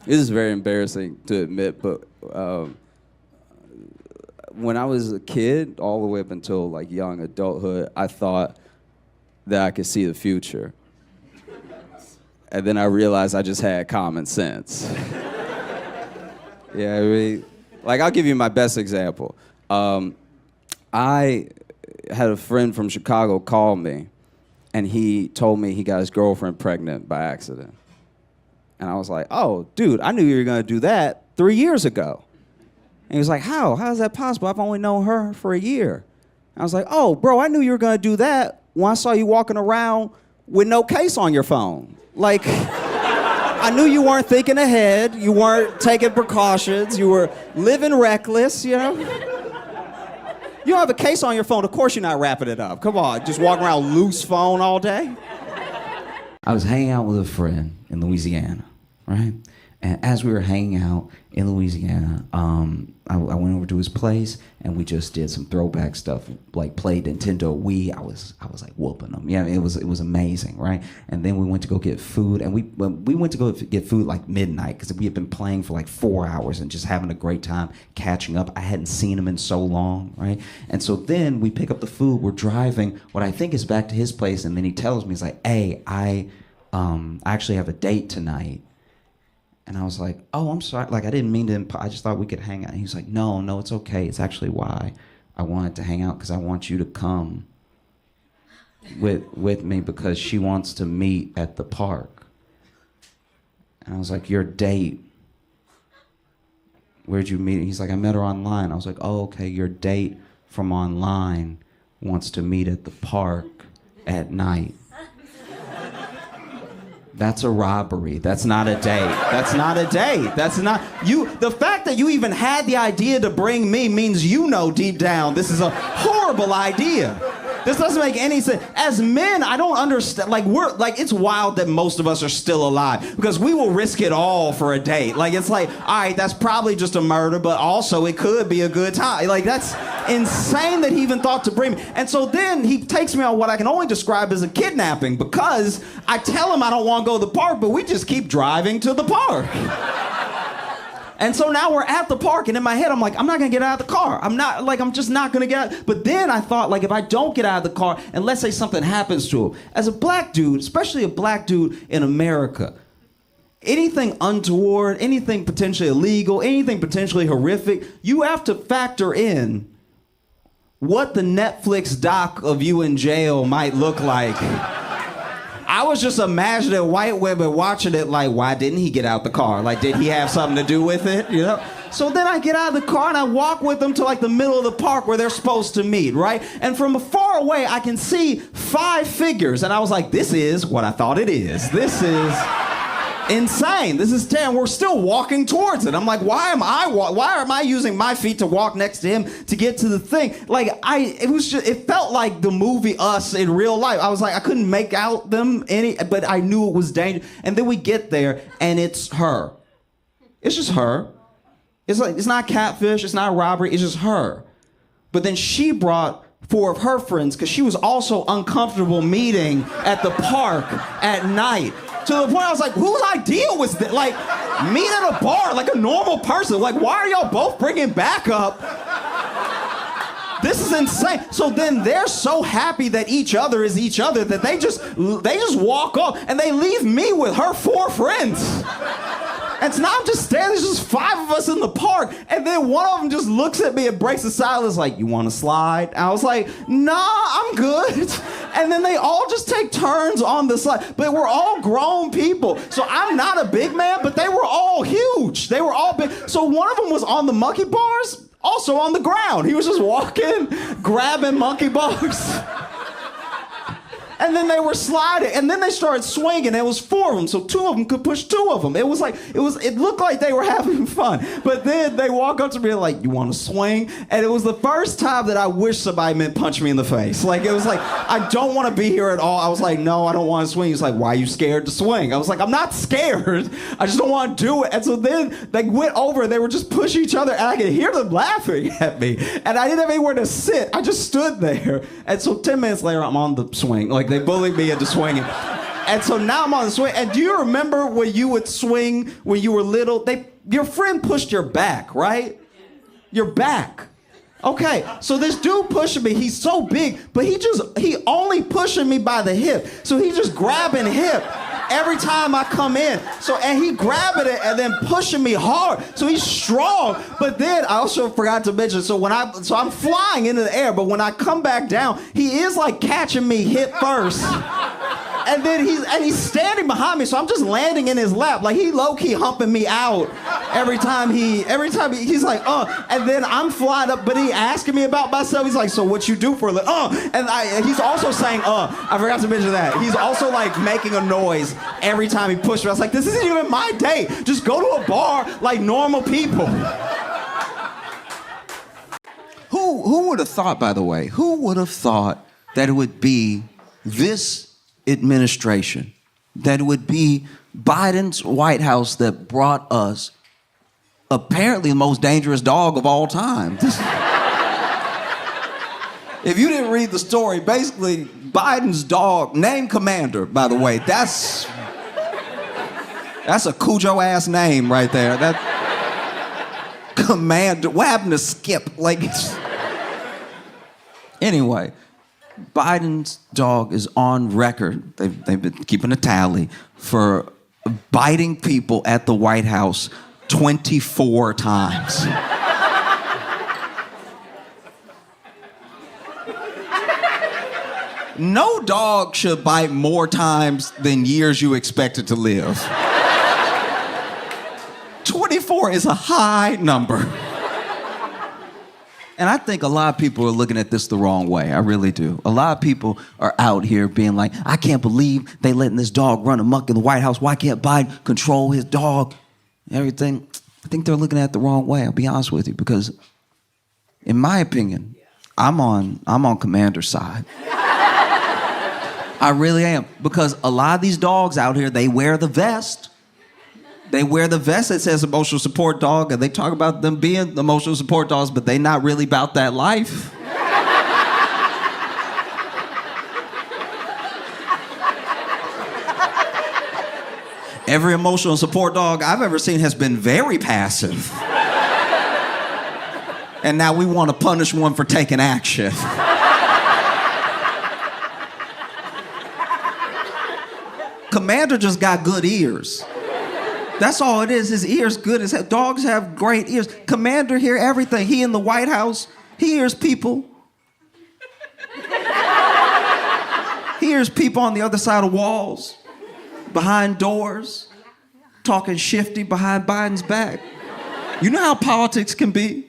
This is very embarrassing to admit, but when I was a kid, all the way up until like young adulthood, I thought that I could see the future. And then I realized I just had common sense. Yeah, I mean, like I'll give you my best example. I had a friend from Chicago call me, and he told me he got his girlfriend pregnant by accident. And I was like, oh, dude, I knew you were gonna do that 3 years ago. And he was like, how? How is that possible? I've only known her for a year. And I was like, oh, bro, I knew you were gonna do that when I saw you walking around with no case on your phone. Like, I knew you weren't thinking ahead, you weren't taking precautions, you were living reckless, you know? You don't have a case on your phone, of course you're not wrapping it up. Come on, just walking around loose phone all day. I was hanging out with a friend in Louisiana, right? And as we were hanging out in Louisiana, I went over to his place and we just did some throwback stuff, like played Nintendo Wii. I was like whooping him. Yeah, it was amazing, right? And then we went to go get food, and we went to go get food like midnight because we had been playing for like 4 hours and just having a great time catching up. I hadn't seen him in so long, right? And so then we pick up the food. We're driving what I think is back to his place, and then he tells me, he's like, "Hey, I actually have a date tonight." And I was like, oh, I'm sorry. Like, I didn't mean to, I just thought we could hang out. And he was like, no, it's okay. It's actually why I wanted to hang out, because I want you to come with me because she wants to meet at the park. And I was like, your date? Where'd you meet? He's like, I met her online. I was like, oh, okay, your date from online wants to meet at the park at night. That's a robbery. That's not a date. That's not a date. That's not you. The fact that you even had the idea to bring me means you know deep down this is a horrible idea. This doesn't make any sense. As men, I don't understand. Like it's wild that most of us are still alive because we will risk it all for a date. Like it's like, all right, that's probably just a murder, but also it could be a good time. Like that's insane that he even thought to bring me. And so then he takes me on what I can only describe as a kidnapping because I tell him I don't want to go to the park, but we just keep driving to the park. And so now we're at the park, and in my head, I'm like, I'm not gonna get out of the car. I'm just not gonna get out. But then I thought, like, if I don't get out of the car, and let's say something happens to him, as a black dude, especially a black dude in America, anything untoward, anything potentially illegal, anything potentially horrific, you have to factor in what the Netflix doc of you in jail might look like. I was just imagining white women watching it like, why didn't he get out the car? Like, did he have something to do with it, you know? So then I get out of the car and I walk with them to like the middle of the park where they're supposed to meet, right? And from far away, I can see 5 figures. And I was like, this is what I thought it is. This is insane. This is terrible. We're still walking towards it. I'm like, why am I using my feet to walk next to him to get to the thing? Like, it felt like the movie Us in real life. I was like, I couldn't make out them but I knew it was dangerous. And then we get there and it's her. It's just her. It's like, it's not catfish. It's not robbery. It's just her. But then she brought 4 of her friends because she was also uncomfortable meeting at the park at night. To the point I was like, whose idea was that? Like, meet at a bar like a normal person. Like, why are y'all both bringing backup? This is insane. So then they're so happy that each other is each other that they just walk off and they leave me with her 4 friends. And so now I'm just standing, there's just 5 of us in the park. And then one of them just looks at me and breaks the silence like, you want to slide? And I was like, nah, I'm good. And then they all just take turns on the slide. But we're all grown people. So I'm not a big man, but they were all huge. They were all big. So one of them was on the monkey bars, also on the ground. He was just walking, grabbing monkey bars. And then they were sliding, and then they started swinging. It was 4 of them, so 2 of them could push 2 of them. It looked like they were having fun. But then they walk up to me like, you want to swing? And it was the first time that I wish somebody meant punch me in the face. Like, it was like, I don't want to be here at all. I was like, no, I don't want to swing. He's like, why are you scared to swing? I was like, I'm not scared. I just don't want to do it. And so then they went over, and they were just pushing each other, and I could hear them laughing at me. And I didn't have anywhere to sit. I just stood there. And so 10 minutes later, I'm on the swing. Like, they bullied me into swinging. And so now I'm on the swing. And do you remember when you would swing when you were little? Your friend pushed your back, right? Your back. Okay, so this dude pushing me, he's so big, but he only pushing me by the hip. So he just grabbing hip every time I come in. And he grabbing it and then pushing me hard. So he's strong. But then I also forgot to mention, so I'm flying into the air, but when I come back down, he is like catching me hip first. And then he's standing behind me, so I'm just landing in his lap. Like, he low-key humping me out every time he's like, and then I'm flying up, but he asking me about myself. He's like, so what you do for a living? And he's also saying, I forgot to mention that. He's also like making a noise every time he pushed me. I was like, this isn't even my date. Just go to a bar like normal people. Who would have thought, by the way, who would have thought that it would be this administration, that it would be Biden's White House that brought us apparently the most dangerous dog of all time? If you didn't read the story, basically Biden's dog, named Commander, by the way, that's a Cujo ass name right there. That Commander, what happened to Skip? Anyway, Biden's dog is on record, they've been keeping a tally, for biting people at the White House 24 times. No dog should bite more times than years you expect it to live. 24 is a high number. And I think a lot of people are looking at this the wrong way. I really do. A lot of people are out here being like, I can't believe they letting this dog run amok in the White House. Why can't Biden control his dog? Everything. I think they're looking at it the wrong way. I'll be honest with you, because in my opinion, I'm on Commander's side. I really am. Because a lot of these dogs out here, they wear the vest. They wear the vest that says emotional support dog, and they talk about them being the emotional support dogs, but they not really about that life. Every emotional support dog I've ever seen has been very passive. And now we want to punish one for taking action. Commander just got good ears. That's all it is. His ears good as hell. Dogs have great ears. Commander hear everything. He in the White House. He hears people. He hears people on the other side of walls, behind doors, talking shifty behind Biden's back. You know how politics can be?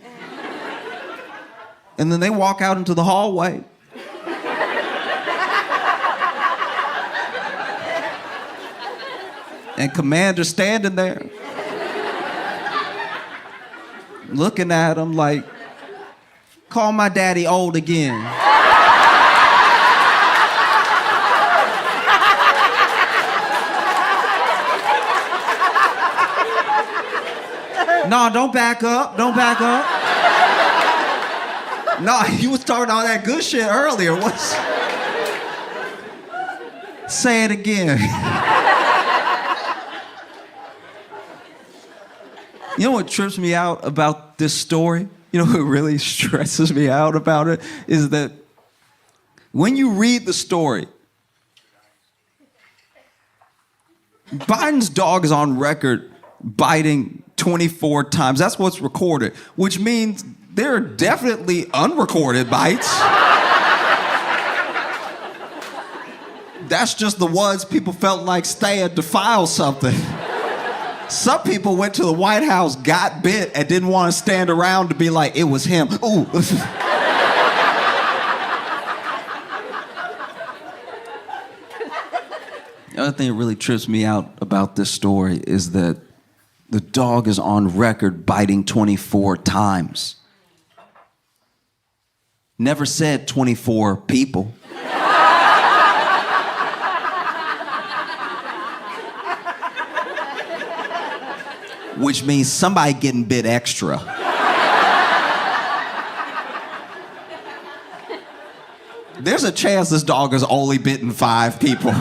And then they walk out into the hallway. And Commander standing there, looking at him like, call my daddy old again. No, don't back up. Don't back up. No, you was talking all that good shit earlier. What's... Say it again. You know what trips me out about this story? You know what really stresses me out about it? Is that when you read the story, Biden's dog is on record biting 24 times. That's what's recorded, which means there are definitely unrecorded bites. That's just the ones people felt like staying to file something. Some people went to the White House, got bit, and didn't want to stand around to be like, it was him. Ooh. The other thing that really trips me out about this story is that the dog is on record biting 24 times. Never said 24 people. Which means somebody getting bit extra. There's a chance this dog has only bitten 5 people.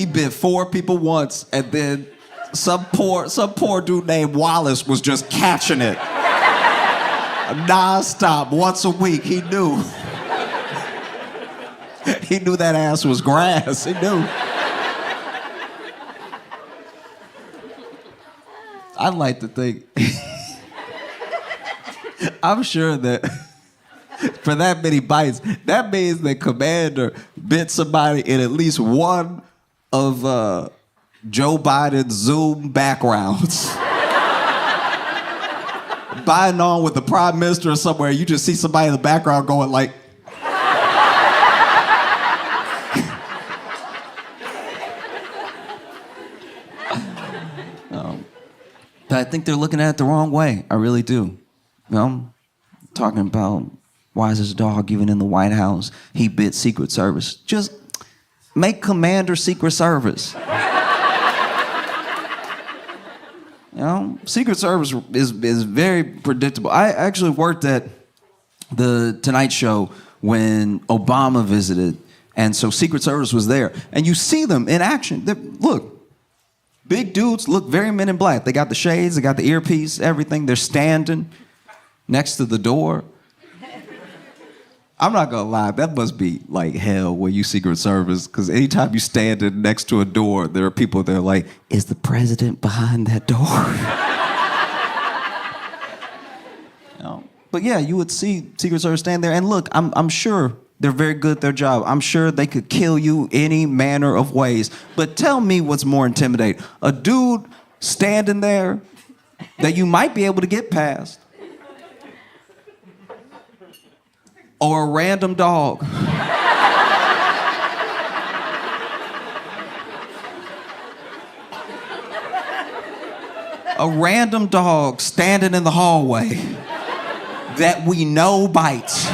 He bit 4 people once, and then some poor dude named Wallace was just catching it. Non-stop, once a week, he knew. He knew that ass was grass, he knew. I'd like to think, I'm sure that for that many bites, that means that Commander bit somebody in at least one of Joe Biden's Zoom backgrounds. Biden on with the prime minister or somewhere, you just see somebody in the background going like, but I think they're looking at it the wrong way. I really do. You know, talking about why is this dog even in the White House? He bit Secret Service. Just make Commander Secret Service. You know, Secret Service is very predictable. I actually worked at the Tonight Show when Obama visited, and so Secret Service was there. And you see them in action. Look, big dudes look very Men in Black. They got the shades, they got the earpiece, everything. They're standing next to the door. I'm not gonna lie, that must be like hell when you Secret Service, because anytime you stand next to a door, there are people that are like, is the president behind that door? You know? But yeah, you would see Secret Service stand there, and look, I'm sure they're very good at their job. I'm sure they could kill you any manner of ways. But tell me what's more intimidating. A dude standing there that you might be able to get past, or a random dog. A random dog standing in the hallway that we know bites.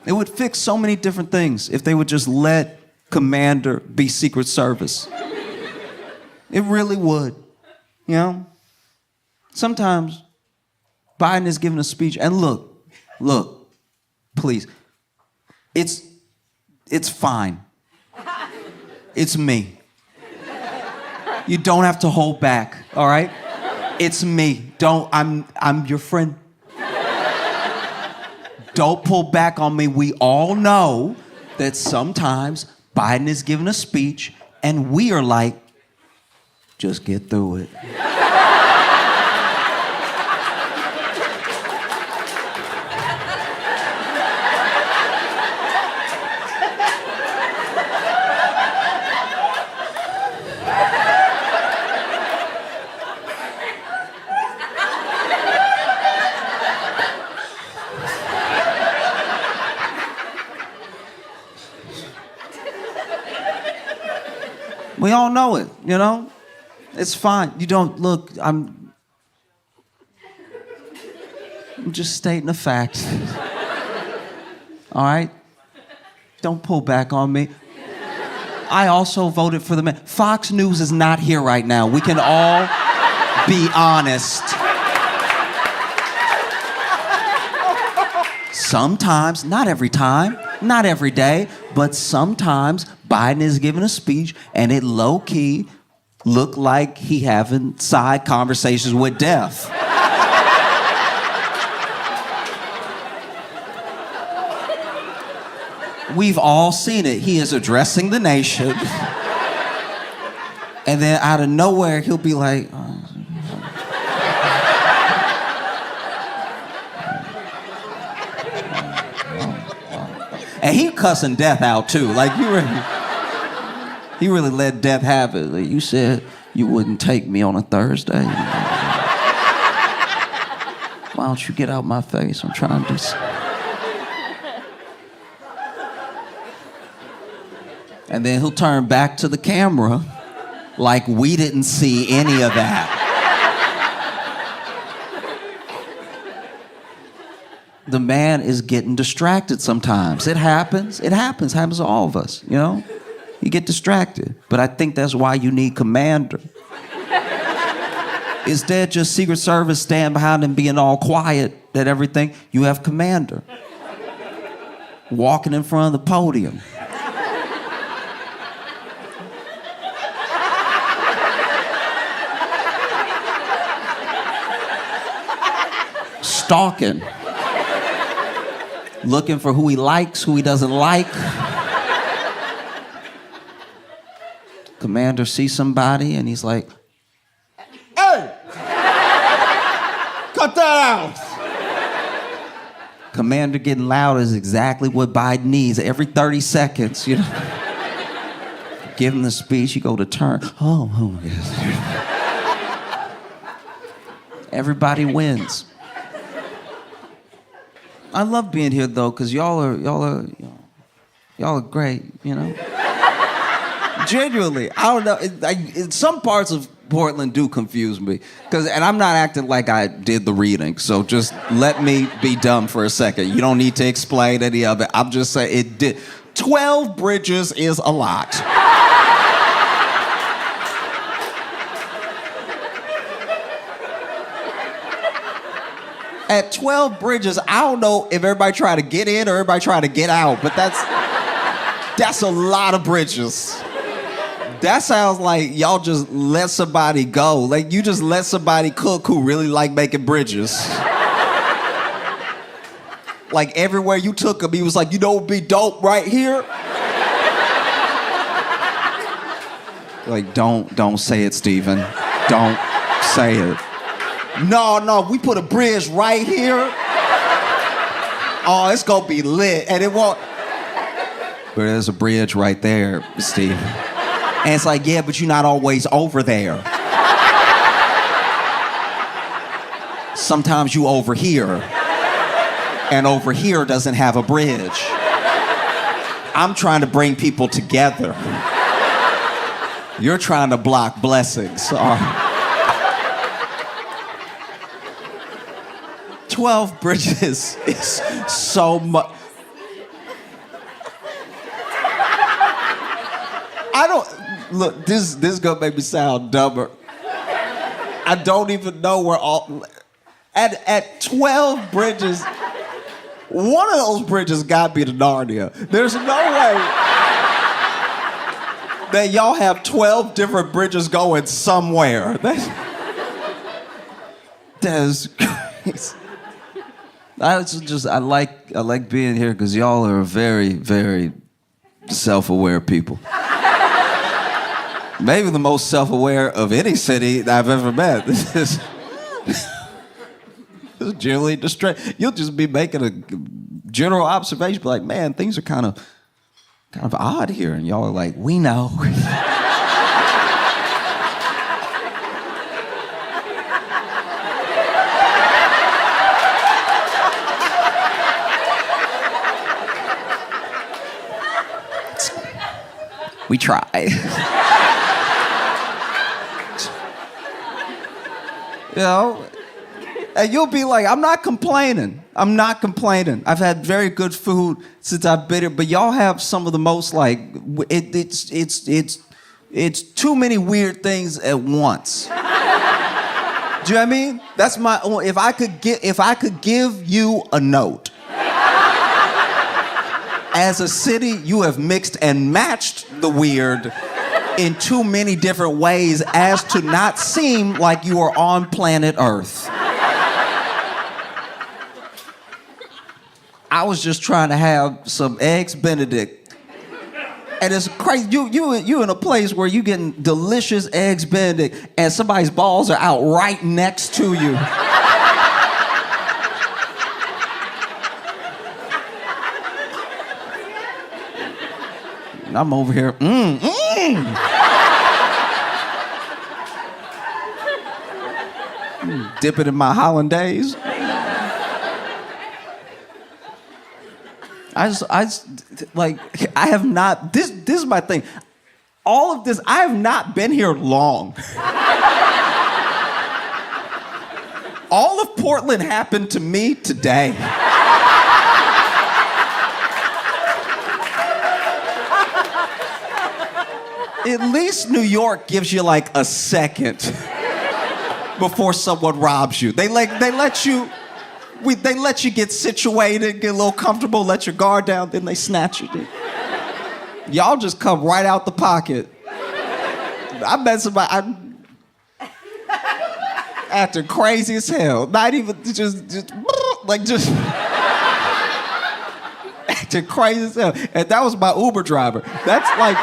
It would fix so many different things if they would just let Commander be Secret Service. It really would, you know? Sometimes Biden is giving a speech, and look, please, it's fine. It's me. You don't have to hold back, all right? It's me. I'm your friend. Don't pull back on me. We all know that sometimes Biden is giving a speech, and we are like, just get through it. We all know it, you know? It's fine. You don't look, I'm just stating a fact. All right? Don't pull back on me. I also voted for the man. Fox News is not here right now. We can all be honest. Sometimes, not every time, not every day, but sometimes Biden is giving a speech and it low-key look like he having side conversations with death. We've all seen it. He is addressing the nation. And then out of nowhere, he'll be like, and he cussing death out too. Like he really let death have it. Like, you said you wouldn't take me on a Thursday. Why don't you get out my face? I'm trying to do something. And then he'll turn back to the camera like we didn't see any of that. The man is getting distracted sometimes. It happens. It happens. It happens to all of us, you know? You get distracted. But I think that's why you need Commander. Instead, just Secret Service stand behind him being all quiet. at everything, you have Commander walking in front of the podium. Stalking. Looking for who he likes, who he doesn't like. Commander sees somebody and he's like, Hey! Cut that out! Commander getting loud is exactly what Biden needs every 30 seconds, you know. Give him the speech, you go to turn. Oh, yes. Everybody wins. I love being here though, because y'all are great, you know. Genuinely, I don't know. Some parts of Portland do confuse me, and I'm not acting like I did the reading. So just let me be dumb for a second. You don't need to explain any of it. I'm just saying it did. 12 bridges is a lot. At 12 bridges, I don't know if everybody trying to get in or everybody trying to get out, but that's a lot of bridges. That sounds like y'all just let somebody go. Like you just let somebody cook who really like making bridges. Like everywhere you took him, he was like, you know what'd be dope right here? Like, don't say it, Steven. Don't say it. No, we put a bridge right here. Oh, it's gonna be lit, and it won't. But there's a bridge right there, Steve. And it's like, yeah, but you're not always over there. Sometimes you over here, and over here doesn't have a bridge. I'm trying to bring people together. You're trying to block blessings. 12 bridges is so much. Look, this is gonna make me sound dumber. I don't even know where all. At 12 bridges, one of those bridges gotta be to Narnia. There's no way that y'all have 12 different bridges going somewhere. That's crazy. I like being here because y'all are very, very self-aware people. Maybe the most self-aware of any city that I've ever met. This is generally distressed. You'll just be making a general observation, be like, man, things are kind of odd here, and y'all are like, we know. We try. You know? And you'll be like, I'm not complaining. I've had very good food since I've been here, but y'all have some of the most like, it's too many weird things at once. Do you know what I mean? That's my, if I could give you a note. As a city, you have mixed and matched the weird in too many different ways as to not seem like you are on planet Earth. I was just trying to have some eggs Benedict. And it's crazy, you in a place where you getting delicious eggs Benedict and somebody's balls are out right next to you. And I'm over here, Dip it in my hollandaise. I have not, this is my thing. All of this, I have not been here long. All of Portland happened to me today. At least New York gives you like a second before someone robs you. They let you They let you get situated, get a little comfortable, let your guard down, then they snatch you. Y'all just come right out the pocket. I met somebody acting crazy as hell. Not even just acting crazy as hell. And that was my Uber driver. That's like,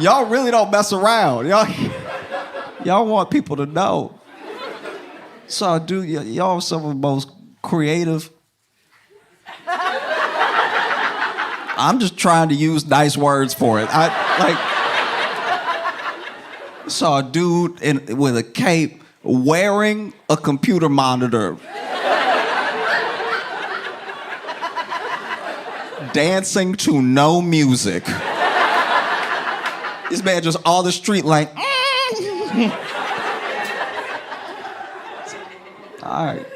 y'all really don't mess around. Y'all want people to know. So, dude, y'all are some of the most creative. I'm just trying to use nice words for it. Saw a dude with a cape wearing a computer monitor. Dancing to no music. This man just on the street like, all right.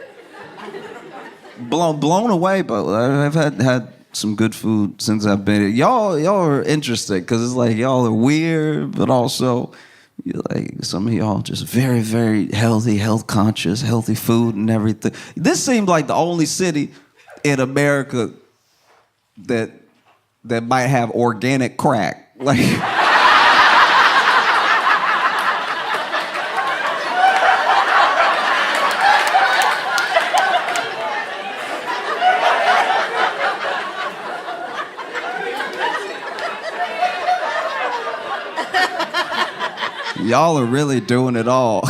Blown away, but I've had some good food since I've been here. Y'all are interesting because it's like y'all are weird, but also like some of y'all just very, very healthy, health conscious, healthy food and everything. This seemed like the only city in America that might have organic crack. Like y'all are really doing it all.